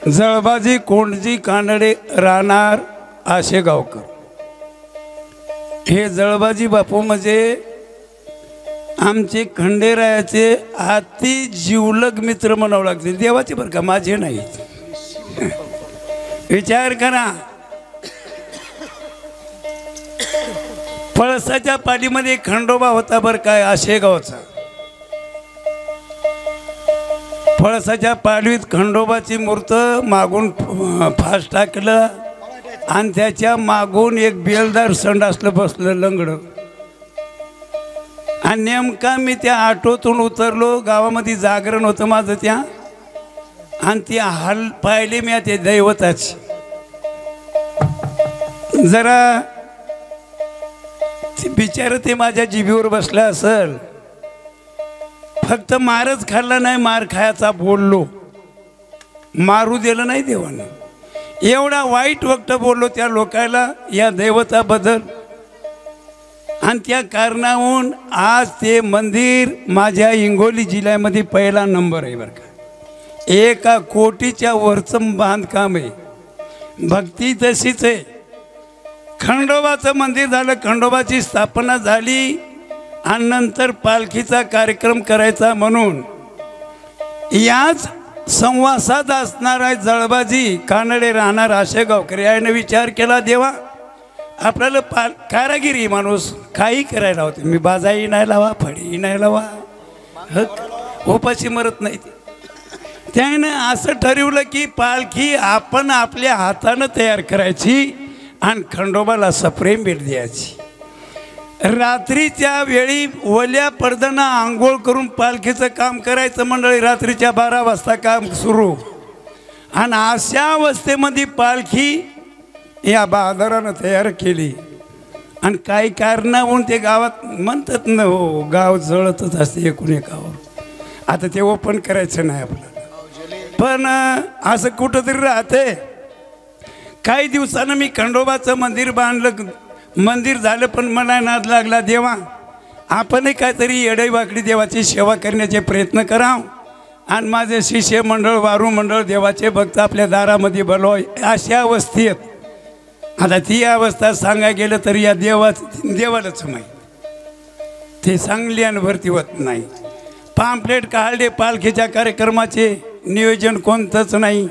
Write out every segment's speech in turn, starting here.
जळबाजी कोंडजी कानडे राहणार आशेगावकर। हे जळबाजी बापू म्हणजे आमचे खंडेरायाचे अति जीवलग मित्र म्हणावं लागते, देवाचे बरं का, माझे नाही। विचार करा, पळसाच्या पाठीमध्ये खंडोबा होता बरं काय आशेगावचा। पळसाच्या पाडवीत खंडोबाची मूर्त मागून फास टाकलं आणि त्याच्या मागून एक बेलदार संडासलं बसलं लंगडं। आणि नेमका मी त्या ऑटोतून उतरलो, गावामध्ये जागरण होतं माझं त्या, आणि ती हाल पाहिले मी ते दैवताची। जरा बिचार ते माझ्या जिभेवर बसलं असेल, फक्त मारच खाल्ला नाही, मार खायचा बोललो, मारू दिलं नाही देवानं। एवढा वाईट वक्त बोललो त्या लोकांना या दैवताबद्दल, आणि त्या कारणाहून आज ते मंदिर माझ्या हिंगोली जिल्ह्यामध्ये पहिला नंबर आहे बरं का। 1 कोटीच्या वरचं बांधकाम आहे, भक्ती तशीच आहे। खंडोबाचं मंदिर झालं, खंडोबाची स्थापना झाली, आणि नंतर पालखीचा कार्यक्रम करायचा म्हणून याच संवासात असणारा जळबाजी कानडे राहणार आशेगावकर याने विचार केला, देवा आपल्याला कारागिरी माणूस काही करायला होते, मी बाजाही नाही लावा, फळी नाही लावा, उपाशी मरत नाही। त्यानं असं ठरवलं की पालखी आपण आपल्या हातानं तयार करायची आणि खंडोबाला सप्रेम भेट द्यायची। रात्रीच्या वेळी ओल्या पडद्यानं आंघोळ करून पालखीचं काम करायचं मंडळी, रात्रीच्या 12 वाजता काम सुरू। आणि अशा अवस्थेमध्ये पालखी या बहादरानं तयार केली, आणि काही कारणावरून ते गावात म्हणतात ना, हो गाव जळतच असते एकूण एकावर। आता ते ओपन करायचं नाही आपल्याला, पण असं कुठंतरी राहते। काही दिवसानं मी खंडोबाचं मंदिर बांधलं, मंदिर झालं, पण मला नाद लागला, देवा आपणही काहीतरी येडईवाकडी देवाची सेवा करण्याचे प्रयत्न करावं, आणि माझे शिष्य मंडळ वारू मंडळ देवाचे भक्त आपल्या दारामध्ये बोलवा। अशा अवस्थेत आता ती अवस्था सांगायला गेलं तर या देवालाच माहीत, ते सांगली आणि भरती होत नाही। पाम्पलेट काढले, पालखीच्या कार्यक्रमाचे नियोजन कोणतंच नाही।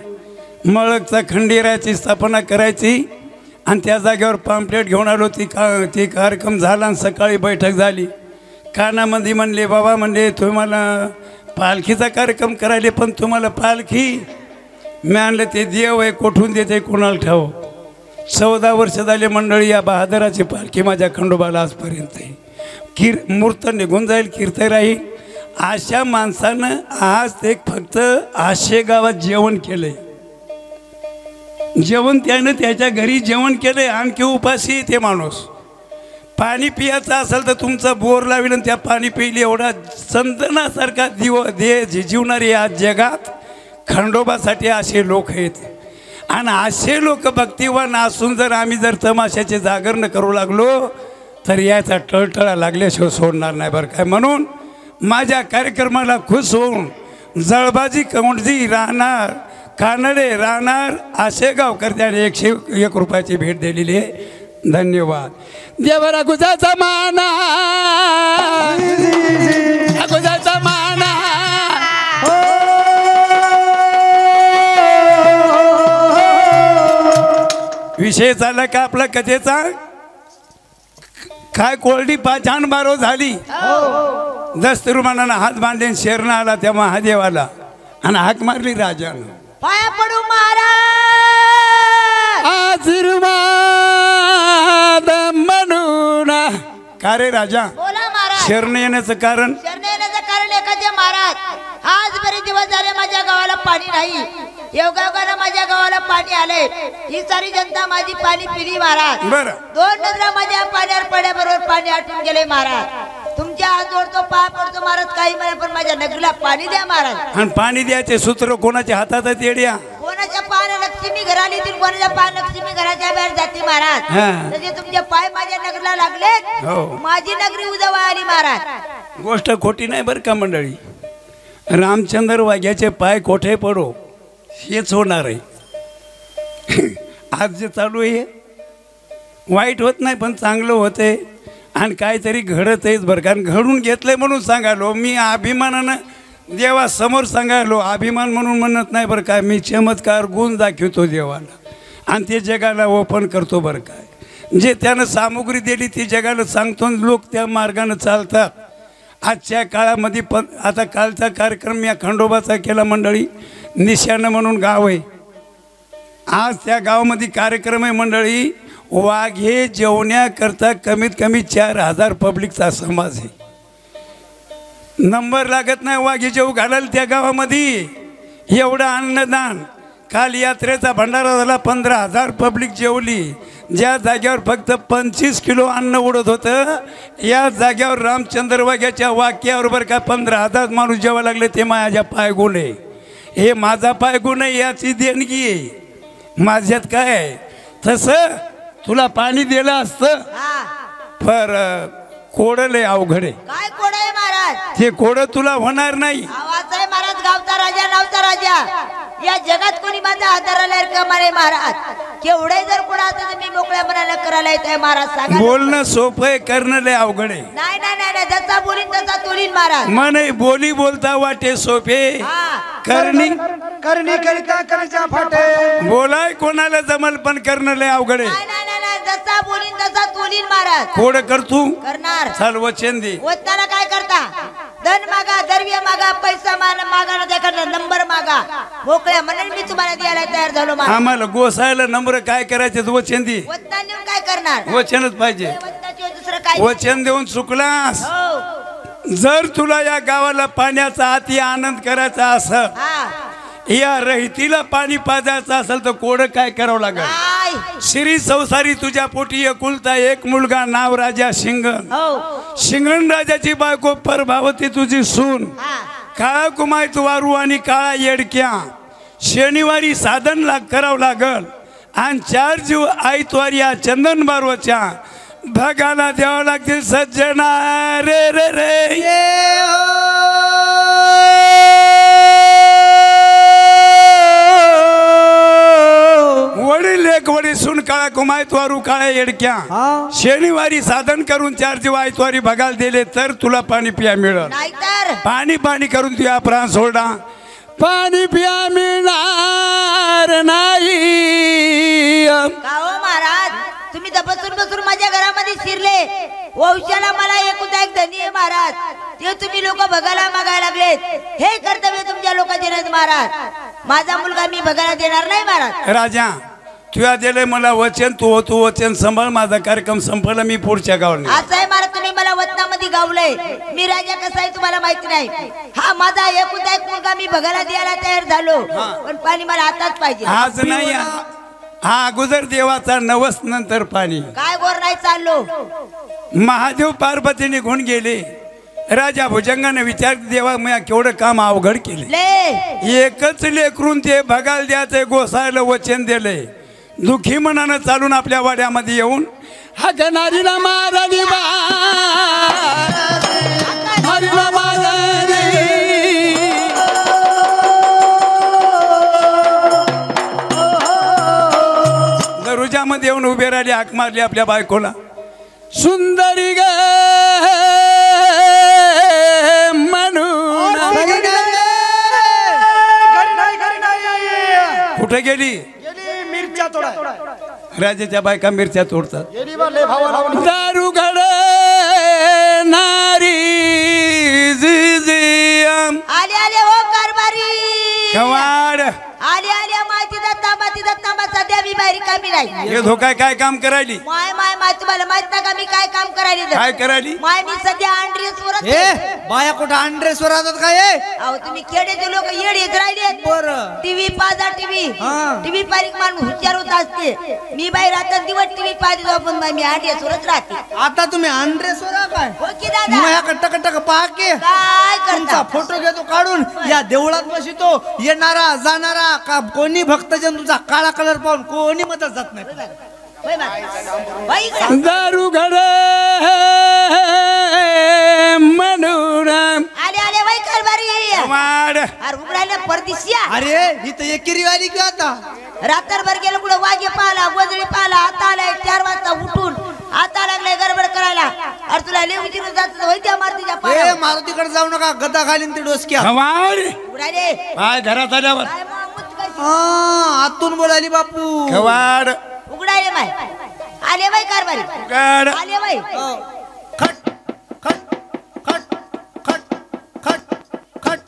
मळकचा खंडेरायाची स्थापना करायची, आणि त्या जागेवर पाम्पलेट घेऊन आलो। ती कार्यक्रम झाला, आणि सकाळी बैठक झाली। कानामध्ये म्हणले, बाबा म्हणले तुम्हाला पालखीचा कार्यक्रम करायले, पण तुम्हाला पालखी, मी आणलं ते देव आहे, कोठून देते कोणाला ठाव। 14 वर्ष झाले मंडळी, या बहादराची पालखी माझ्या खंडोबाला आजपर्यंत आहे। मूर्त निघून जाईल, कीर्तन राहील। अशा माणसानं आज ते फक्त आशेगावात जेवण केलंय, जेवण त्यानं त्याच्या घरी जेवण केलंय, आणखी उपाशी ते माणूस। पाणी पियाचं असेल तर तुमचा बोर लावेल, आणि त्या पाणी पिली, एवढा चंदनासारखा देह झिजवणारे या जगात खंडोबासाठी असे लोक आहेत। आणि असे लोक भक्तिवान असून जर आम्ही जर तमाशाचे जागरण करू लागलो तर याचा टळटळा लागल्याशिवाय सोडणार नाही बरं काय। म्हणून माझ्या कार्यक्रमाला खुश होऊन जळबाजी कोंडजी राहणार कानडे राहणार आशेगावकर त्याने 101 रुपयाची भेट दिलेली आहे। धन्यवाद। देवरा गुजाचा माना, गुजाचा माना, विषय झाला का आपला कथेचा, काय कोरडी पाचान बारो झाली। दस्तुरमानानं हात बांधले, शेरणा आला त्या महादेवाला आणि हाक मारली राजानं, पाया पडू महाराज आशीर्वाद म्हणून। का रे राजा, बोला महाराज। शरण येण्याचं कारण, शरण येण्याचं कारण एखादे महाराज, आज बरेच दिवस झाले माझ्या गावाला पाणी नाही, योगायोगानं माझ्या गावाला पाणी आले, ही सारी जनता माझी पाणी पिली महाराज। बरं, 2 नजरा माझ्या पाण्यावर पड्याबरोबर पाणी आटून गेले महाराज। तुमच्या हात जोडतो, पाय पडतो महाराज, काही म्हणा पण माझ्या नगरीला पाणी द्या महाराज। आणि पाणी द्यायचे सूत्र कोणाच्या हातात आहे येड्या? कोणाच्या पाय लक्ष्मी घराली येतील, कोणाच्या पाय लक्ष्मी घराच्या बाहेर जाते महाराज। तसे तुमचे पाय माझ्या नगरीला लागले, माझी नगरी उजवा आली महाराज। गोष्ट खोटी नाही बरं का मंडळी। रामचंद्र वाघ्याचे पाय कोठे पडो, हेच होणार आहे. आज जे चालू आहे वाईट होत नाही पण चांगलं होतंय आणि काहीतरी घडत आहेच बरं. कारण घडून घेतलंय म्हणून सांगालो मी, अभिमानानं देवासमोर सांगायलो. अभिमान म्हणून म्हणत नाही बरं काय, मी चमत्कार गुण दाखवतो देवाला आणि ते जगाला ओपन करतो बरं काय. जे त्यानं सामुग्री दिली ती जगाला सांगतो आणि लोक त्या मार्गानं चालतात. आजच्या काळामध्ये पण आता कालचा कार्यक्रम या खंडोबाचा केला मंडळी. निशाणं म्हणून गाव आहे, आज त्या गावामध्ये कार्यक्रम आहे मंडळी. वाघे जेवण्याकरता कमीत कमी 4000 पब्लिकचा समाज आहे. नंबर लागत नाही वाघे जेव घालाल त्या गावामध्ये. एवढं अन्नदान. काल यात्रेचा भंडारा झाला, 15,000 पब्लिक जेवली. ज्या जाग्यावर फक्त 25 किलो अन्न उडत होतं या जाग्यावर रामचंद्र वाघ्याच्या वाक्यावर बरं का 15,000 माणूस जेवा लागले. ते माझ्या पायगुण आहे, हे माझा पायगुण आहे, याची देणगी आहे. माझ्यात काय आहे तसं तुला पाणी दिलं असतं पर कोडले अवघडे. काय कोड आहे महाराज? ते कोड तुला होणार नाही. आवाज आहे महाराज, गावचा राजा नावचा राजा. या जगात कोणी माझा आधाराला मारे महाराज. केवढे जर कोणा असं तर मी मोकळ्या मनाला करायला येत आहे महाराज. सांगा. बोलणं सोपं आहे, करणं लय अवघड आहे. नाही नाही नाही नाही, जसा बोलीन तसा तोलीन महाराज. म्हणे बोली बोलता वाटे सोपे, करणी करणी करिता करिता फाटे. बोलाय कोणाला जमल पण करणं लय अवघड आहे. नाही नाही नाही नाही, जसा बोलीन तसा तोलीन महाराज. कोड करतू करणार. चाल वचन दे. वचनाला काय करता? धन मागा, द्रव्य मागा, पैसा मागा ना त्याकडनं नंबर मागा. मोकळ्या मनाने मी तुम्हाला द्यायला तयार झालो महाराज. आम्हाला गोसायला नंबर काय करायचे वचन दे. वचन देऊन काय करणार? वचनच पाहिजे. वचनाशिवाय दुसरं काय? वचन देऊन चुकलास. हो. जर तुला या गावाला पाण्याचा अति आनंद करायचा असेल, हा. या रहितीला पाणी पाजायचं असेल तर कोड काय करावं लागेल? काय? श्री संसारी तुझ्या पोटी एकुलता एक मुलगा, नाव राजा शिंगण. हो. शिंगण राजाची बायको प्रभावती तुझी सून. हा. काळा कुमायत वारू आणि काळा येडक्या. शनिवारी साधन करावं लागल आणि 4 जीव आयतवारी या चंदन बारवच्या भगाला द्यावं लागतील. सज्जना रे रे रे वडील एक वडील सून काळा कुमायत वारू काळ्या येडक्या. शनिवारी साधन करून 4 जीव आयतवारी भगाल दिले तर तुला पाणी पिया मिळेल. नाहीतर पाणी पाणी करून तुझ्या प्राण सोडा. पाणी पिया मिळणार नाही. का हो महाराज, तुम्ही तर बसून बसून माझ्या घरामध्ये शिरले. वंशाला मला एकुलता एक धनी आहे महाराज. ते तुम्ही लोक बघायला मागायला लागलेत. हे कर्तव्य तुमच्या लोकांचे नाही महाराज. माझा मुलगा मी बघायला देणार नाही महाराज. राजा तुझ्या दिले मला वचन, तू वचन सांभाळ. माझा कार्यक्रम संपला, मी पुढच्या गावाला. असं आहे महाराज, तुम्ही मला वचनामध्ये गावलंय. मी राजा कसा आहे तुम्हाला माहिती नाही. हा माझा एकुलता एक मुलगा मी बघायला द्यायला तयार झालो, पण पाणी मला आताच पाहिजे. आज नाही, हा अगोदर देवाचा नवस नंतर पाणी. काय गोर नाही चाललो. महादेव पार्वती निघून गेले. राजा भुजंगाने विचार देवा मी केवढं काम अवघड केले. ले एकच लेकरून ते भगाल द्यायचे गोसायला वचन दिले. दुखी मनानं चालून आपल्या वाड्यामध्ये येऊन हा नारीला माराली दरुजामध्ये येऊन उभे राहिले. हाक मारली आपल्या बायकोला. सुंदरी ग म्हणून कुठे गेली? मिरच्या तोडा. राजाच्या बायका मिरच्या तोडतात. दारू घड नारी आले आले हो कारभारी. खवाड आले आले माती दत्ता सध्या मी बाहेर कामी नाही. हे धोका काय काम करायली? माय माय माय तुम्हाला माहित नाही का मी काय काम करायली? काय करायली? माय मी सध्या आंड्रेसवरच. बाया कुठं अंड्रेसवर राहतात काय? अहो तुम्ही खेड्याचे लोक येडीच राहिले. टीव्ही पाजा टीव्ही पारीक माणूस हुशार होत असते. मी बाहेर आता दिवस टीव्ही पाहिजे जाऊ पण मी आंड्रेसवरच राहते. आता तुम्ही अंड्रेसवर काय? हो की दादा? कट्टक पहा की काय करता? फोटो घेतो काढून या देवळात बसतो. येणारा जाणारा का कोणी भक्तजन तुमचा काळा कलर पाहून कोणी मदत जात नाही. दारू घड म्हणून आले आले बाई कारभारी कमाड अरे उघडायला परदेशिया अरे ही तर एकेरी वाली की आता रात्रभर गेलो कुठं वाघे पाहिला गोजळी पाहिला आता आलाय 4 वाजता उठून आता लागलाय गडबड करायला अरे तुला लिहून दिलं जात होय त्या मारुतीच्या ए पाया मारुतीकडे जाऊ नका गदा घालीन ते डोसक्या कमाड उघडायले पाय घरात आल्यावर काय मग मुतकाची? आतून बोलाली बापू कमाड उघडायले बाई आले बाई कारभारी उघड आले बाई खट खट खट खट खट खट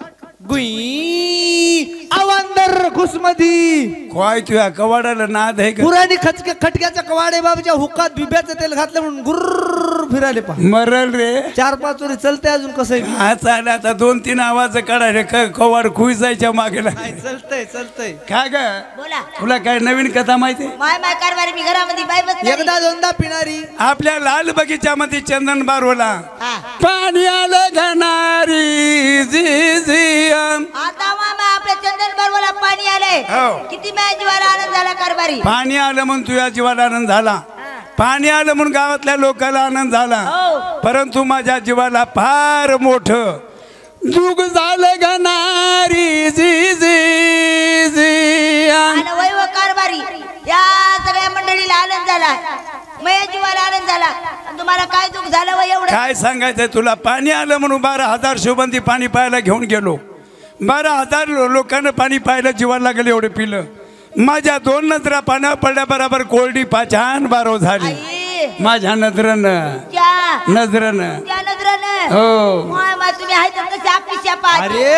गुई अवांदर घुसमधी काय तुया कवाडाला नाद आहे का पुराणी खटक्याच्या कवाडे बाबाच्या हुकात बिब्याचं तेल घातलं म्हणून गुर्र फिरायले पा मरल रे 4-5 चोरी चलते अजून कसं हा चाल आता 2-3 आवाज काढायला कवाड खुई जायच्या मागे चलतय चलतय काय ग बोला तुला काय नवीन कथा माहिती माय माय कारभारी मी घरामध्ये बाई बसली एकदा दोनदा पिणारी आपल्या लाल बगीच्यामध्ये चंदन बारवला हा पाणी आलं घनारी जी जी आता मामा आपल्या चंदन बरोबर पाणी आलंय हो. किती माझ्या जीवाला आनंद झाला कारभारी पाणी आलं म्हणून तुझ्या जीवाला आनंद झाला पाणी आलं म्हणून गावातल्या लोकांना आनंद झाला हो. परंतु माझ्या जीवाला फार मोठं दुःख झालं घनारी जी जी जी आणि वैव कारभारी या सगळ्या मंडळीला आनंद झाला माझ्या जीवाला आनंद झाला आणि तुम्हाला काय दुःख झालं वय एवढं काय सांगायचंय तुला पाणी आलं म्हणून 12,000 शोभंती पाणी पाहायला घेऊन गेलो 12,000 लोकांना पाणी पाहायला जीवाला लागलं एवढं पिलं माझ्या 2 नजरा पाण्या पडल्या बरोबर कोरडी पाचान बारो झाली आई, माझ्या नजरनं त्या नजरनं त्या नजरानं हो माय माय तुम्ही आहे तर कशी आपली शापा अरे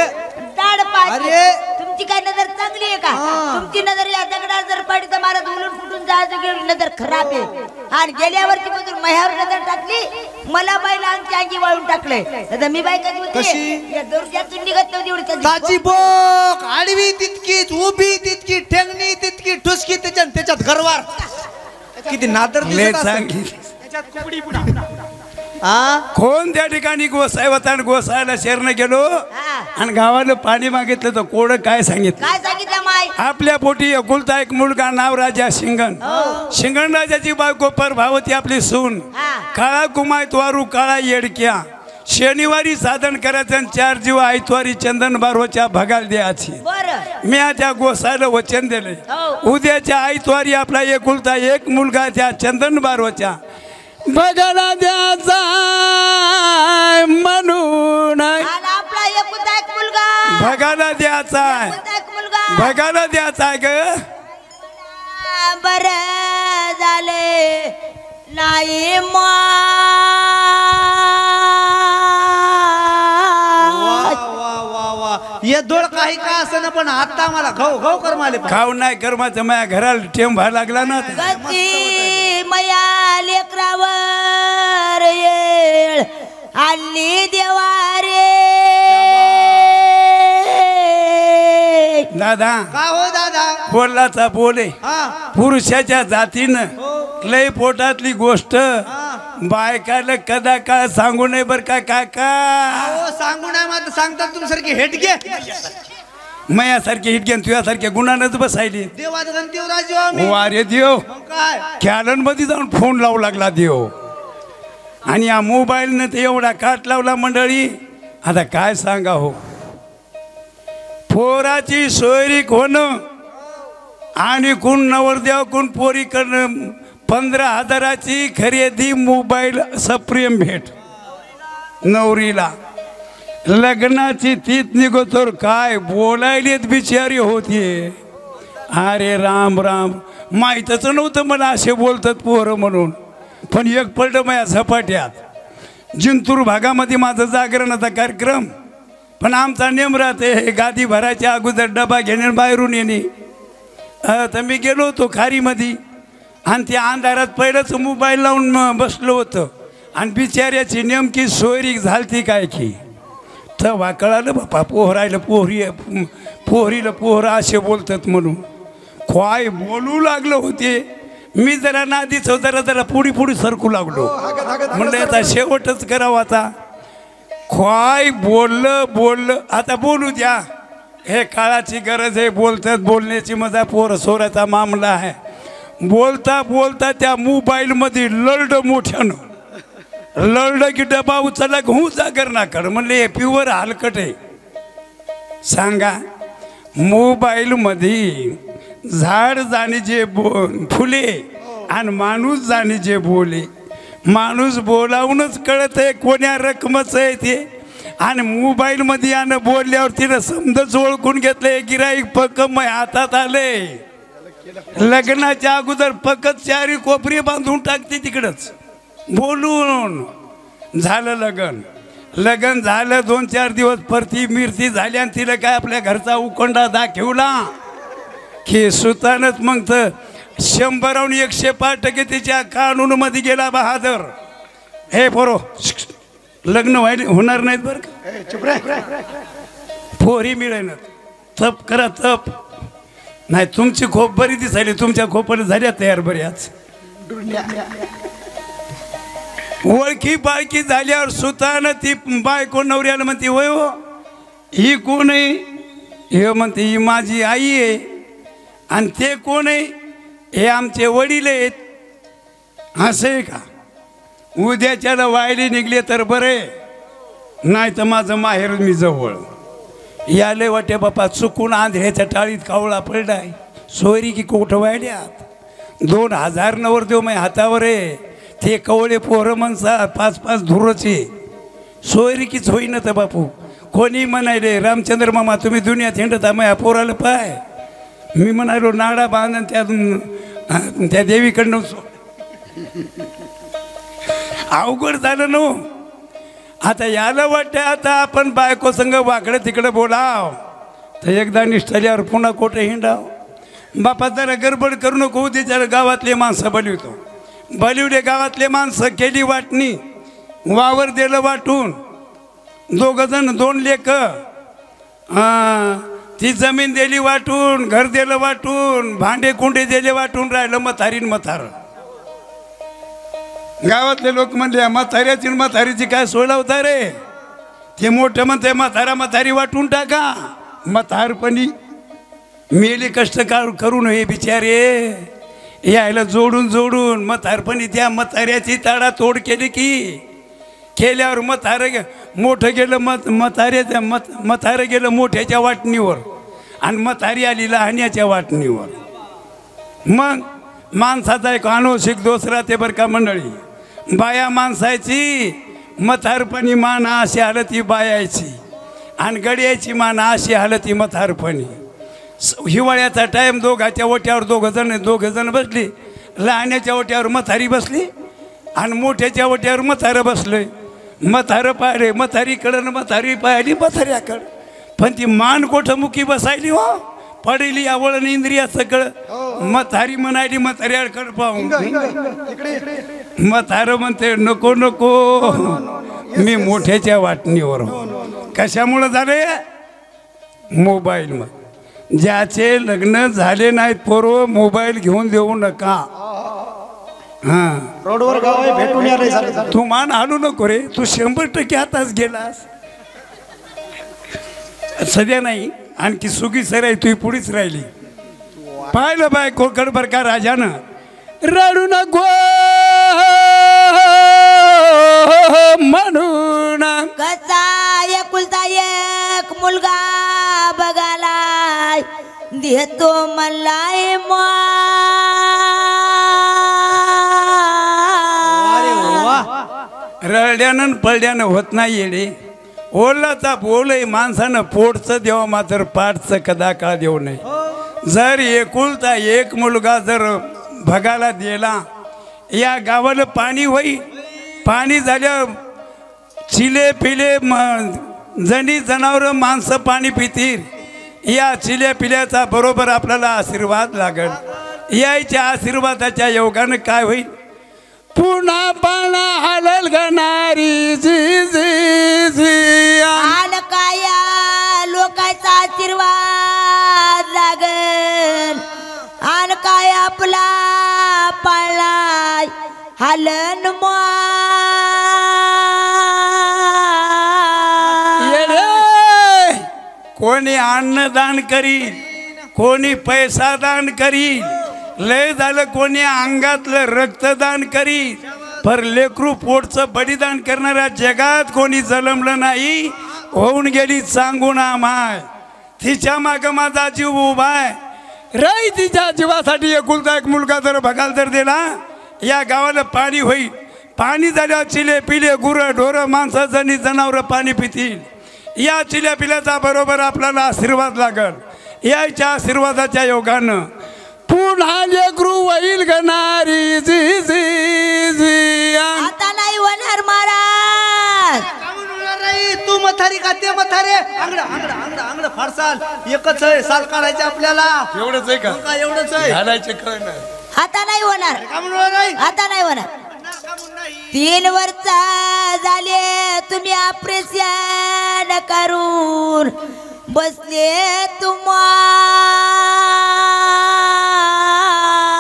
दाड पाच अरे. तुमची काय नजर चांगली आहे का तुमची नजर या दगडावर जर पडली तर मला उलट फुटून जायचं गेली नजर खराब आहे आणि गेल्या वर्षी पासून माझ्यावर नजर टाकली मला बाईला आमच्या अंगी वाळून टाकलंय आता मी बाई कधी कशी? होती या दर्जातून निघत नव्हती एवढी कधी. ताची बोक आडवी तितकीच उभी तितकी ठेंगणी तितकी ठुसकी त्याच्यात घरवार किती नादर लय दिसत असेल. सांगितलं हा कोण त्या ठिकाणी गोसाई होता आणि गोसायला शेरने गेलो हा. आणि गावाला पाणी मागितलं तर कोण काय सांगितलं काय सांगितलं माय आपल्या पोटी एकुलता एक मुलगा नाव राजा शिंगण शिंगण राजाची बायको प्रभावती आपली सून हा. काळा कुमाय त्वारू काळा येडक्या शनिवारी साधन करायचं आणि 4 जीव आयतवारी चंदन बारवच्या भगाल द्यायची बर मी त्या गोसायला वचन दिले हो. उद्याच्या आयतवारी आपला एकुलता एक मुलगा त्या चंदन बारवच्या भगाला द्यायचा म्हणून आणि आपला एकुलता एक मुलगा भगाला द्यायचा एकुलता एक मुलगा भगाला द्यायचा ग बर झाले नाही मा वा वा वा ये दोड काही का असं ना पण आता मला घाऊ घाऊ कर माले खाऊ नाही कर्माचं माझ्या घराला टेम व्हायला लागला ना गती मया लेकरावर येळ हल्ली देवारे दादा का हो दादा बोलाचा बोले हा पुरुषाच्या जातीनं लय पोटातली गोष्ट बायकाला कदा का सांगू नये बर का काका हो सांगू नाही मात्र सांगतात तुमच्यासारखी हेट घे मयासारखे हिटग्यान तुझ्यासारख्या गुणानच बसायली देवात गणतीव राजू आम्ही वारे देव मग काय कॅलनमध्ये जाऊन फोन लावू लागला देव आणि या मोबाईलनं ते एवढा काट लावला मंडळी आता काय सांगा हो पोराची सोयरीक होणं आणि कोण नवरदेव कोण पोरी करणं 15,000ची खरेदी मोबाईल सप्रेम भेट नवरीला लग्नाची तीच निघतोर काय बोलायलेत बिचारी होती अरे राम राम माहीतच नव्हतं मला असे बोलतात पोरं म्हणून पण एक पलट माझ्या झपाट्यात जिंतूर भागामध्ये माझं जागरणाचा कार्यक्रम पण आमचा नेम राहते गादी भरायच्या अगोदर डबा घेणे बाहेरून येणे तर मी गेलो होतो खारीमध्ये आणि त्या अंधारात पहिलंच मोबाईल लावून बसलो होतं आणि बिचाऱ्याची नेमकी सोयरीक झालती काय की तेव्हा कळालं बापा पोहरायला पोहरीला पोहरा असे बोलतात म्हणून काय बोलू लागलं होते मी जरा नादीच जरा पुढी सरकू लागलो म्हणलं आता शेवटच करावं आता काय बोललं आता बोलू द्या हे काळाची गरज आहे बोलतात बोलण्याची मजा पोर सोराचा मामला आहे बोलता बोलता त्या मोबाईलमध्ये लढ मोठ्यानं लढलं की डबा उचलला घेऊ जागर ना कर म्हणले हे प्युअर हलकट आहे. सांगा मोबाईलमध्ये झाड जाणे जे फुले आणि माणूस जाणे जे बोले. माणूस बोलावूनच कळत आहे कोण्या रकमच आहे ते, आणि मोबाईलमध्ये यानं बोलल्यावर तिनं समजच ओळखून घेतलंय. गिराईक पक्क मग हातात आले. लग्नाच्या अगोदर पक्कच चारी कोपरी बांधून टाकते तिकडंच बोलून. झालं लगन झालं 2-4 दिवस परती मिरती झाली आणि तिला काय आपल्या घरचा उकोंडा दाखवला की सुतानच मग तर 100 105% तिच्या कानूनमध्ये गेला बहादर. हे पोरो लग्न होणार नाहीत बरं का, पोरी मिळेल. तप करा तप. नाही तुमची खोप बरी दिसायली, तुमच्या खोपाला झाल्या तयार बऱ्याच. ओळखी पाळखी झाल्यावर सुतानं ती बायको नवऱ्याला म्हणते होय हो ही कोण आहे. हे म्हणते ही माझी आई आहे. आणि ते कोण आहे. हे आमचे वडील आहेत. असं आहे का. उद्याच्याला वायली निघले तर बरे, नाही तर माझं माहेर मी जवळ. याले वाटे बापा चुकून आंध्र्याच्या टाळीत कावळा पडलाय. सोयरी की कोठं वायल्यात. 2000 नवरदेव माझ्या हातावर आहे. ते कवळे पोरं म्हणसा 5-5 धुरचे. सोयरीकीच होईना तर बापू. कोणी म्हणायले रामचंद्र मामा तुम्ही दुनियात हिंडता माझ्या पोराला पाय. मी म्हणालो नाडा बांधून त्या देवीकडनं अवघड झालं नो. आता याला वाटतं आता आपण बायको संग वाकडं तिकडं बोलाव तर एकदा निष्ठल्यावर पुन्हा कोठे हिंडाव. बापा जरा गडबड करू नको. त्याच्या गावातले माणसं बलिवले गावातले माणसं केली वाटणी. वावर दिलं वाटून. 2 जण 2 लेक. ती जमीन दिली वाटून, घर दिलं वाटून, भांडे कुंडे दिले वाटून. राहिलं म्हातार. गावातले लोक म्हणले म्हाताऱ्याची म्हातारीची काय सोय लावता रे. ते मोठं म्हणते म्हातारी वाटून टाका. म्हातारपणी मेले कष्ट करून हे बिचारे यायला जोडून म्हातारपणी त्या म्हाताऱ्याची ताडा तोड केली की केल्यावर मोठं गेलं म्हातारं गेलं मोठ्याच्या वाटणीवर आणि म्हातारी आली लहान्याच्या वाटणीवर. मग माणसाचा एक अनुषिक दोष राहते बरं का मंडळी. बाया माणसाची म्हातारपणी मान अशी हालती बायाची आणि गड्याची मान अशी हालती म्हातारपणी. हिवाळ्याचा टाईम दोघाच्या ओट्यावर 2 जण बसली. लहान्याच्या ओट्यावर म्हातारी बसली आणि मोठ्याच्या ओट्यावर म्हातारं बसलं. म्हातारं पाहिले म्हातारीकडं, म्हातारी पाहिली म्हाताऱ्याकडं. पण ती मान कोठमुखी बसायली हो. पडेली आवळण इंद्रिया सगळं. म्हातारी म्हणायली म्हाताऱ्याकडं पाहून. म्हातारं म्हणते नको मी मोठ्याच्या वाटणीवर. कशामुळं झाले. मोबाईल. मग ज्याचे लग्न झाले नाहीत पोरं मोबाईल घेऊन देऊ नका. हां रोडवर गाव आहे भेटून या रे. तू मान हालू नको रे. तू 100% आताच गेलास. सध्या नाही आणखी सुगी सराई तू पुढेच राहिली. पाहिलं बाय कोकण बर का राजानं. रडू नको म्हणून कसा एकुलता एक मुलगा बघालाय देतो मलाय रडल्यानं पडल्यानं होत नाही येडे. ओलाचा बोलय माणसानं पोटचं देवा मात्र पाठचं कदा का देऊ नये. जर एकुलता एक मुलगा जर भगाला दिला या गावाला पाणी होई. पाणी झाल्यावर चिले पिले जणी जनावर माणसं पाणी पितील. या चिल्या पिल्याचा बरोबर आपल्याला आशीर्वाद लागल. यायच्या आशीर्वादाच्या योगानं काय होईल. पुन्हा पाना हलल गणारी आल काया लोकांचा आशीर्वाद लागल. आन काय आपला पाळलाय हलन कोणी अन्नदान करील, कोणी पैसा दान करील, लय झालं कोणी अंगातलं रक्तदान करील. पर लेकरू पोटचं बलिदान करणाऱ्या जगात कोणी जन्मलं नाही. होऊन गेली सांगून माय, तिच्या माग माझा जीव उभा आहे. राई तिच्या जीवासाठी एकुलता एक मुलगा जर बघायला जर दिला, या गावाला पाणी होईल. पाणी झाल्यावर चिले पिले गुरं ढोरं माणसं जणी जनावरं पाणी पितील. या चिल्या पिल्याचा बरोबर आपल्याला आशीर्वाद लागल. याच्या आशीर्वादाच्या योगानं पुन्हा लेकरू होईल गणारी जी जी जी. आता नाही होणार महाराज. तू मथारी का ते मथारे? आंगड आंगड आंगड आंगड फारसाल एकच आहे. साल काढायचे आपल्याला. एवढंच आहे का? एवढंच आहे. घालायचे कळणार. आता नाही होणार. का म्हणून नाही? आता नाही होणार. 3 वर्ष झाले तुम्ही ऑपरेशन करून बसले तुम्हा.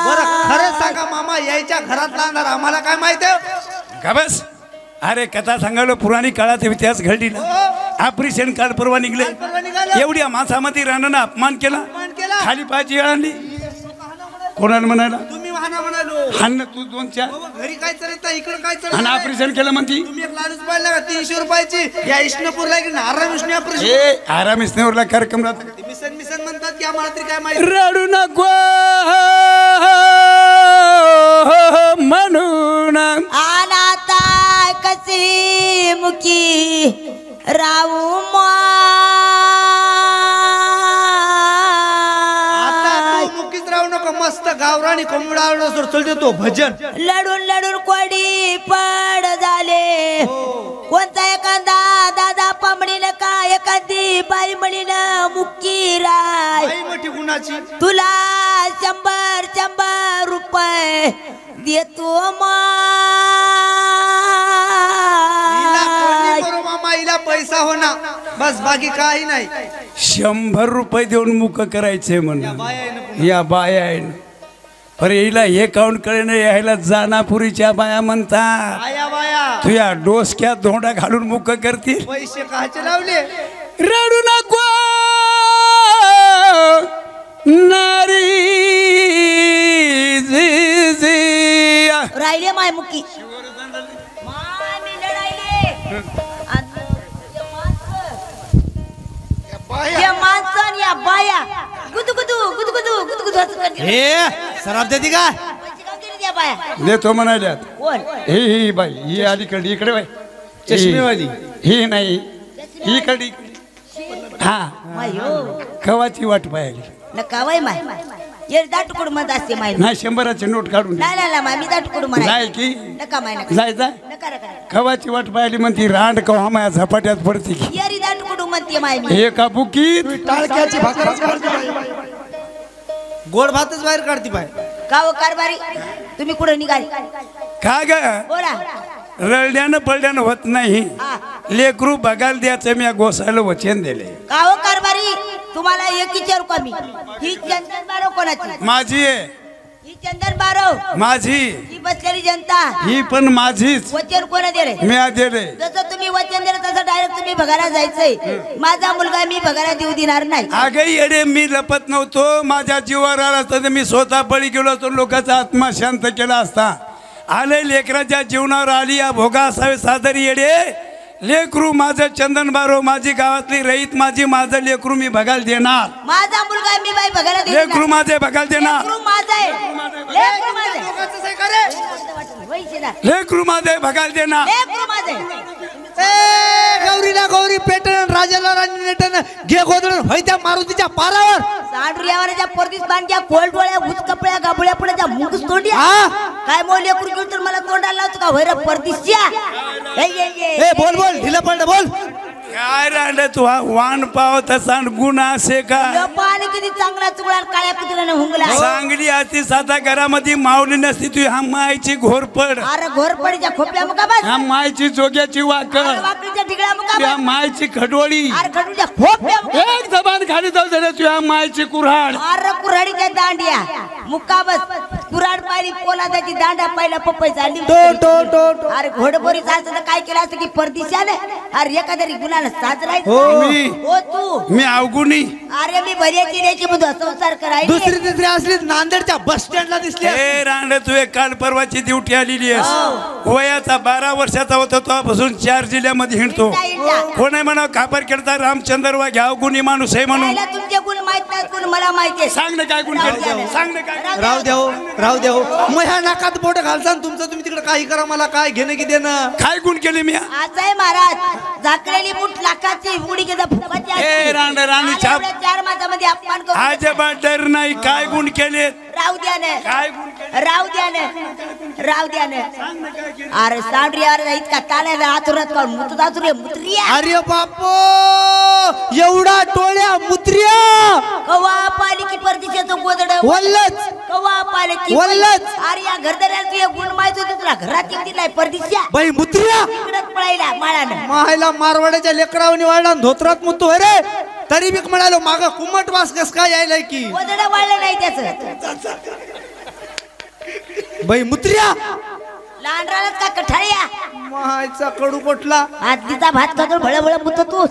बरं खरं सांगा मामा, यायच्या घरात लागणार आम्हाला काय माहित आहे? का बस. अरे कथा सांगायला पुराणी काळात इतिहास घडली ना. ऑपरेशन काल परवा निघले. परवा निघालं. एवढ्या माणसामध्ये राणानं अपमान केला. अपमान केला. खाली पायची आणली. कोणाला म्हणाला तुम्ही वाहना म्हणालो. हाण तू 2-4 घरी काय चालत इकडे काय आणि चालत? ऑपरेशन केलं म्हणती. तुम्ही एक लालूच पाहिला का 300 रुपयाची? या इष्णपूरला की नारायण विष्णू ऑपरेशन. ए आराम इसनेवरला कार्यक्रम राहतो. मिसन मिसन म्हणतात की आम्हाला तरी काय माहिती. रडू नको म्हणून अनाथा कशी मुकी राहू मुकीच राहू नको. मस्त गावराणी कोंबडा सोड देतो भजन. लढून लढून कोडी पड झाले. कोणता एखादा दादा पामणीन का एखादी बाई म्हणीन मुक्की राय. आई मोठी गुणाची. तुला 100 रुपये देतो हिला कोणी माय. करू मामा, हिला पैसा होना बस, बाकी काही नाही. 100 रुपये देऊन मुक करायचे म्हणून या बाया आहे ना. पर हिला हे काउंट कळेन. यायला जानापुरीच्या बाया म्हणतात. आया बाया तुया डोसक्यात धोंडा घालून मुक करतील. पैसे काचे लावले? रडू नको नारी जी जी. राहिले माय मुक्की. माय मी लढायले. या माणसं आणि या बाया गुदू गुदू गुदू गुदू गुदू गुदू असं करतात. हे सराब देती का? पैसे का केले त्या बाया? देतो म्हणाल्यात. कोण? ही बाई ही अलीकडे इकडे बाई. चष्मेवाली. ही नाही इकडे. हा मायो कवाची वाट पाहिली नका वय माय. ये दाटकुड मत असते माय. नाही 100ची नोट काढून नाही नाही माय मी दाटकुड म्हणा. जाय की नका माय नका. जाय जाय. नका नका. कवाची वाट पाहिली म्हणती. रांड कवा माया झपाट्यात पडते की येरी दाटकुड म्हणते माय मी. एका बुकीत टाळक्याची भाकरच काढती बाई. गोड भातच बाहेर काढती बाई. का हो कारभारी तुम्ही कुठे निघाली? का ग बोला. रडल्यानं पडल्यानं होत नाही. हा. लेकरू बघायला द्यायचं मी गोसायला वचन दिले. का हो कारभारी तुम्हाला एक विचारू का मी? ही चंदन बारो कोणाची? माझी आहे. ही चंदन बारो माझी. ही बसलेली जनता ही पण माझीच. वचन कोण दिले? मी दिले. जसं तुम्ही वचन दिलं तसं डायरेक्ट तुम्ही बघायला जायचंय. माझा मुलगा मी बघायला देऊ देणार नाही. अगे येडे मी लपत नव्हतो. माझ्या जीवावर आला असता तर मी स्वतः बळी गेलो असतो. लोकांचा आत्मा शांत केला असता. आले लेकराच्या जीवनावर आली या भोगा असावे सादरी येडे. लेकरू माझं चंदन बारो माझी गावातली रईत माझी माझं लेकरू मी बघायला देणार. माझा मुलगा मी बाई बघायला देणार. लेकरू माझे बघायला देणार. लेकरू माझं आहे. लेकरू माझं आहे. दोघांचंच आहे का रे? वैशिला. लेकरू माझे बघायला देणार. लेकरू माझं आहे. ए गौरीला गौरी पेटन राजाला राणी नेटन घे गोदडून होय त्या मारुतीच्या पारावर. सांडुल्यावरच्या परदीस बांधल्या कोल डोळ्या भूत कपड्या गाबळ्या पड्या मुंगस तोंड्या. हा? काय मोल लेकरू घेऊन तर मला तोंडाला लावतो का? होय परदीसच्या. ए बोल बोल ढिला पडलं बोल. काय राहिलं तू हा वाण पाव तसा गुण असे का? पाणी किती चांगला चुगला काळ्या कुत्र्याने हुंगला. चांगली असती साधा घरामध्ये माऊली नसती तू ह्या मायची घोरपड. अरे घोरपडीच्या खोपल्या मुका बस. ह्या मायची जोग्याची वाकड. वाकडीच्या ढिगळ्या मुका त्या बस. मायची खडोळी. अरे खडूच्या खोपल्या मुका. एक जबान खाली जाऊ दे तुझ्या मायची कुऱ्हाड. अरे कुऱ्हाडीच्या दांडिया मुका बस. कुराड पाहिली पोलादाची दांडा पाहिला पपई झाली अरे घोडबोरी जायचं तर काय केलं असतं की परदिशाने अरे एखाद्या गुन्ह्याला साजरायचं हो तू मी अवगुणी अरे मी बऱ्याची द्यायची बुद्ध संसार करायची दुसरी तिसरी असली नांदेडच्या बस स्टँडला दिसली ए रांड तू एक काल परवाची ड्युटी आलेली आहेस वयाचा 12 वर्षाचा होता तेव्हापासून 4 जिल्ह्यामध्ये हिंडतो कोण आहे म्हणा खापर खेळता रामचंद्र वाघ अवगुणी माणूस आहे म्हणून पहिला तुमचे गुण माहित नाही गुण मला माहिती आहे सांग ना काय गुण केले सांग ना काय राहू द्या हो मग ह्या नाकात बोट घालसा तुमचं तुम्ही तिकडे काही करा मला काय घेणं की देणं काय गुण केले मी आज आहे महाराज झाकलेली मुठ लाखाची उडी घेता फुकाची ए रांड राणी छाप 4 मासामध्ये अपमान करू आजोबा डर नाही काय गुण केले राहू द्या ना काय गुण केले राहू द्या ना अरे सांड्री अरे इतका ताल्याला आतुरात काढून मुतत आतुरे मुत्रिया अरे बापो एवढा टोळ्या मुत्रिया कवा पाली की परदेशाचं गोदड वल्लच कवा पाले की वल्लच. अरे या घरदाराला तू गुण माहित होते तुला घरात दिलाय परदेशा बाई मुत्रिया इकडच पळायला माळानं मायला मारवाड्याच्या लेकरावनी वाढला धोत्रात मुततो अरे तरी बी म्हणालो माग कुमट वास कस काय यायलाय की गोदड वाढलं नाही त्याचं बाई मुत्रिया लहान राहत का कठाळ्या मायचा कडू कोटला आधीचा भात खातो भळभळ मुत तू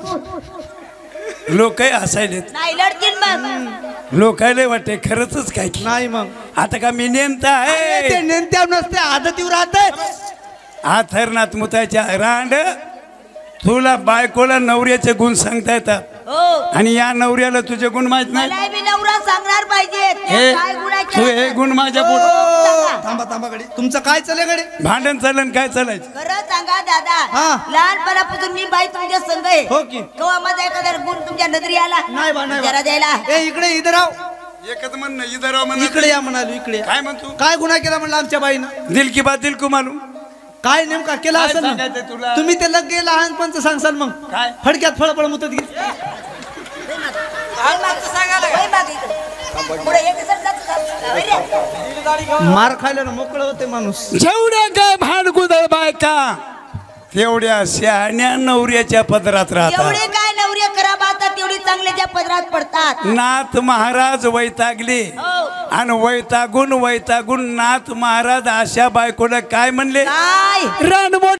लोक हसायलेत नाही लढतील मग लोकायला वाटते खरंच काय की नाही मग आता का मी नेमता ते आहे नेमत्या नसते आदतीवर राहते आथरनाथ मुताच्या रांड तुला बायकोला नवऱ्याचे गुण सांगता येतात हो आणि या नवऱ्याला तुझे गुण माहित नाही मला बी नवरा सांगणार पाहिजे हे काय गुणाचे तू हे गुण माझ्या हो. पोट थांबा गडी तुमचं काय चाललंय गडी भांडण चालन काय चालायचं खरं सांगा दादा हा. लहानपणापासून मी बाई तुमच्या संग आहे हो की? केव्हा माझा एखादा गुण तुमच्या नजरी आला नाही बा नाही जरा द्यायला बा. ए इकडे इधर आव एकच म्हण इधर इकडे या म्हणालो इकडे या. काय म्हणतो काय गुन्हा केला म्हणलं आमच्या बाईनं दिल की बात दिल को मालूम काय नेमका केला काय असेल ना? सांगायचंय तुला? तुम्ही ते लग लहानपणचं सांगसाल मग काय? फडक्यात फळफळ मुतत घे वय मागे इकडे. पुढे एक दिवसात जातो. वय रे. मार खायला मोकळं होते माणूस जेवढ्या काय भांडकुदळ बायका तेवढ्या शहाण्या नवऱ्याच्या पदरात राहतात एवढे काय नवरे खराब आता तेवढी चांगल्याच्या पदरात पडतात नाथ महाराज वैतागले हो. आणि वैतागून नाथ महाराज अशा बायकोला काय म्हणले काय रणमोट